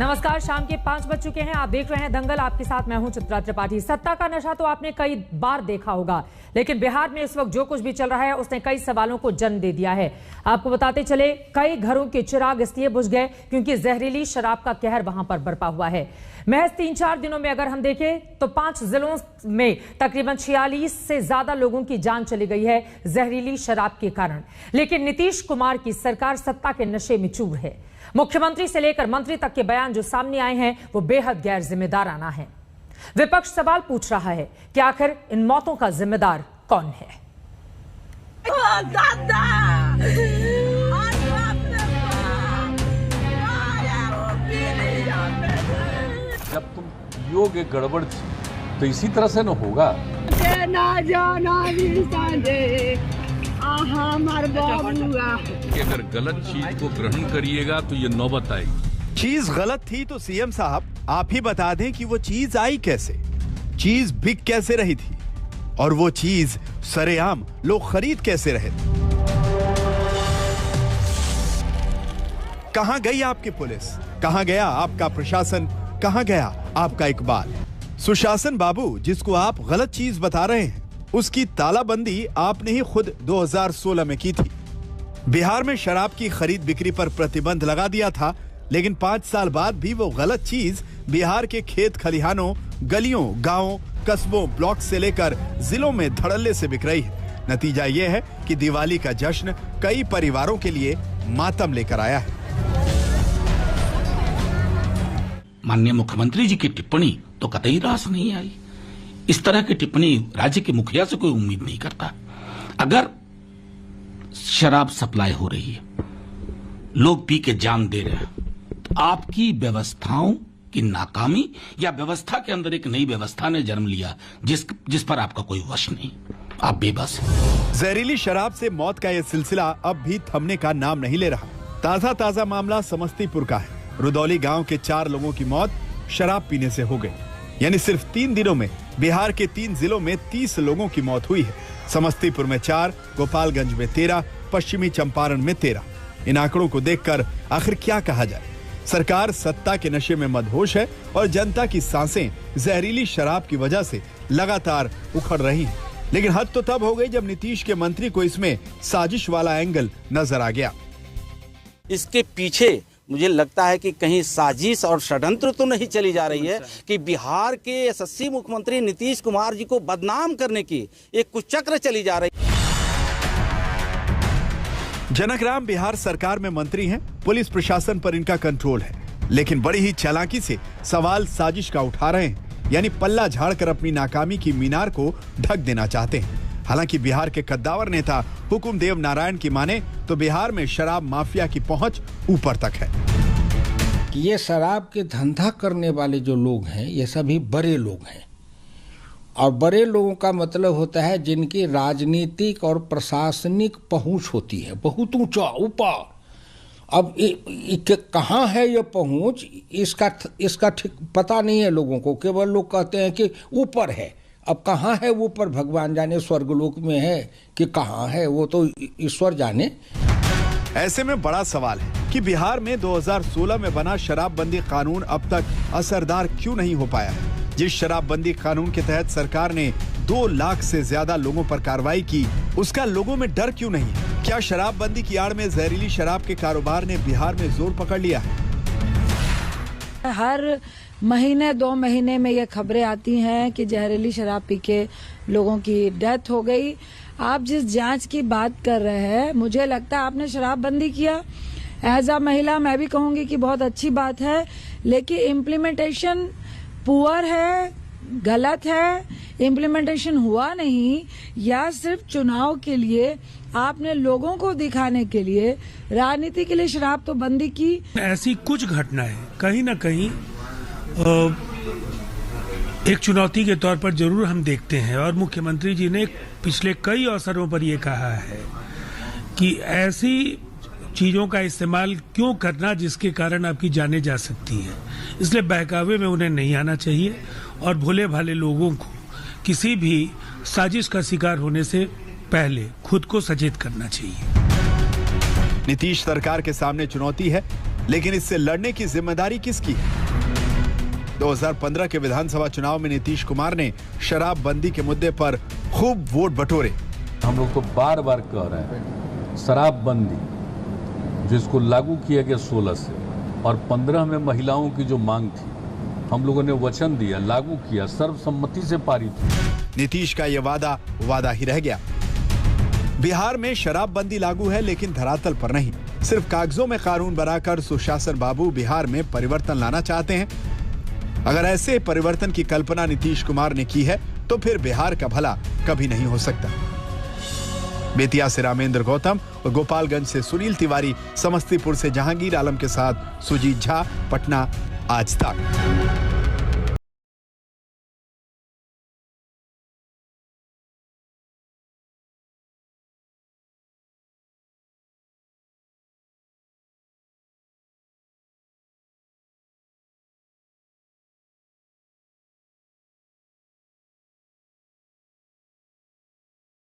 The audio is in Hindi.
नमस्कार, शाम के 5 बज चुके हैं। आप देख रहे हैं दंगल। आपके साथ मैं हूं चित्रा त्रिपाठी। सत्ता का नशा तो आपने कई बार देखा होगा, लेकिन बिहार में इस वक्त जो कुछ भी चल रहा है उसने कई सवालों को जन्म दे दिया है। आपको बताते चले, कई घरों के चिराग इसलिए बुझ गए क्योंकि जहरीली शराब का कहर वहां पर बरपा हुआ है। महज 3-4 दिनों में अगर हम देखें तो 5 जिलों में तकरीबन 46 से ज्यादा लोगों की जान चली गई है जहरीली शराब के कारण। लेकिन नीतीश कुमार की सरकार सत्ता के नशे में चूर है। मुख्यमंत्री से लेकर मंत्री तक के बयान जो सामने आए हैं वो बेहद गैर जिम्मेदाराना है। विपक्ष सवाल पूछ रहा है कि आखिर इन मौतों का जिम्मेदार कौन है। जब तुम पियोगे गड़बड़ तो इसी तरह से न होगा। कि अगर गलत चीज को ग्रहण करिएगा तो ये नौबत आएगी। चीज गलत थी तो सीएम साहब आप ही बता दें कि वो चीज आई कैसे, चीज बिक कैसे रही थी और वो चीज सरेआम लोग खरीद कैसे रहे थे। कहां गई आपकी पुलिस, कहां गया आपका प्रशासन, कहां गया आपका इकबाल। सुशासन बाबू जिसको आप गलत चीज बता रहे हैं उसकी तालाबंदी आपने ही खुद 2016 में की थी। बिहार में शराब की खरीद बिक्री पर प्रतिबंध लगा दिया था, लेकिन 5 साल बाद भी वो गलत चीज बिहार के खेत खलिहानों, गलियों, गांवों, कस्बों, ब्लॉक से लेकर जिलों में धड़ल्ले से बिक रही है। नतीजा ये है कि दिवाली का जश्न कई परिवारों के लिए मातम लेकर आया है। माननीय मुख्यमंत्री जी की टिप्पणी तो कतई रास नहीं आई। इस तरह की टिप्पणी राज्य के मुखिया से कोई उम्मीद नहीं करता। अगर शराब सप्लाई हो रही है, लोग पी के जान दे रहे हैं, तो आपकी व्यवस्थाओं की नाकामी या व्यवस्था के अंदर एक नई व्यवस्था ने जन्म लिया जिस पर आपका कोई वश नहीं, आप बेबस हैं। जहरीली शराब से मौत का यह सिलसिला अब भी थमने का नाम नहीं ले रहा। ताजा मामला समस्तीपुर का है। रुदौली गांव के 4 लोगों की मौत शराब पीने से हो गई। यानी सिर्फ 3 दिनों में बिहार के 3 जिलों में 30 लोगों की मौत हुई है। समस्तीपुर में 4, गोपालगंज में 13, पश्चिमी चंपारण में 13। इन आंकड़ों को देखकर आखिर क्या कहा जाए। सरकार सत्ता के नशे में मदहोश है और जनता की सांसें जहरीली शराब की वजह से लगातार उखड़ रही हैं। लेकिन हद तो तब हो गई जब नीतीश के मंत्री को इसमें साजिश वाला एंगल नजर आ गया। इसके पीछे मुझे लगता है कि कहीं साजिश और षड्यंत्र तो नहीं चली जा रही है कि बिहार के यशस्वी मुख्यमंत्री नीतीश कुमार जी को बदनाम करने की एक कुचक्र चली जा रही है। जनक राम बिहार सरकार में मंत्री हैं, पुलिस प्रशासन पर इनका कंट्रोल है, लेकिन बड़ी ही चालाकी से सवाल साजिश का उठा रहे हैं। यानी पल्ला झाड़कर अपनी नाकामी की मीनार को ढक देना चाहते हैं। हालांकि बिहार के कद्दावर नेता हुकुमदेव नारायण की माने तो बिहार में शराब माफिया की पहुंच ऊपर तक है। ये शराब के धंधा करने वाले जो लोग हैं ये सभी बड़े लोग हैं, और बड़े लोगों का मतलब होता है जिनकी राजनीतिक और प्रशासनिक पहुंच होती है बहुत ऊंचा ऊपर। अब कहाँ है ये पहुंच, इसका ठीक पता नहीं है लोगों को। केवल लोग कहते हैं कि ऊपर है। अब कहाँ है वो पर भगवान जाने, स्वर्गलोक में है कि कहाँ है वो तो ईश्वर जाने। ऐसे में बड़ा सवाल है कि बिहार में 2016 में बना शराबबंदी कानून अब तक असरदार क्यों नहीं हो पाया है। जिस शराबबंदी कानून के तहत सरकार ने 2 लाख से ज्यादा लोगों पर कार्रवाई की, उसका लोगों में डर क्यों नहीं है। क्या शराबबंदी की आड़ में जहरीली शराब के कारोबार ने बिहार में जोर पकड़ लिया है। हर महीने 2 महीने में ये खबरें आती हैं कि जहरीली शराब पी के लोगों की डेथ हो गई। आप जिस जांच की बात कर रहे हैं, मुझे लगता है आपने शराबबंदी किया। एज अ महिला मैं भी कहूंगी कि बहुत अच्छी बात है, लेकिन इम्प्लीमेंटेशन पुअर है, गलत है, इम्प्लीमेंटेशन हुआ नहीं, या सिर्फ चुनाव के लिए आपने लोगों को दिखाने के लिए राजनीति के लिए शराब तो बंदी की। ऐसी कुछ घटनाएं कहीं ना कहीं एक चुनौती के तौर पर जरूर हम देखते हैं, और मुख्यमंत्री जी ने पिछले कई अवसरों पर यह कहा है कि ऐसी चीजों का इस्तेमाल क्यों करना जिसके कारण आपकी जानें जा सकती हैं। इसलिए बहकावे में उन्हें नहीं आना चाहिए और भोले भाले लोगों को किसी भी साजिश का शिकार होने से पहले खुद को सचेत करना चाहिए। नीतीश सरकार के सामने चुनौती है, लेकिन इससे लड़ने की जिम्मेदारी किसकी है? 2015 के विधानसभा चुनाव में नीतीश कुमार ने शराबबंदी के मुद्दे पर खूब वोट बटोरे। हम लोग तो बार बार कह रहे हैं शराबबंदी जिसको लागू किया गया 16 से और 15 में महिलाओं की जो मांग थी, हम लोगों ने वचन दिया, लागू किया, सर्वसम्मति से पारित हुआ। नीतीश का यह वादा ही रह गया। बिहार में शराबबंदी लागू है लेकिन धरातल पर नहीं। सिर्फ कागजों में कानून बनाकर सुशासन बाबू बिहार में परिवर्तन लाना चाहते हैं। अगर ऐसे परिवर्तन की कल्पना नीतीश कुमार ने की है तो फिर बिहार का भला कभी नहीं हो सकता। बेतिया से रामेंद्र गौतम और गोपालगंज से सुनील तिवारी, समस्तीपुर से जहांगीर आलम के साथ सुजीत झा, पटना, आज तक।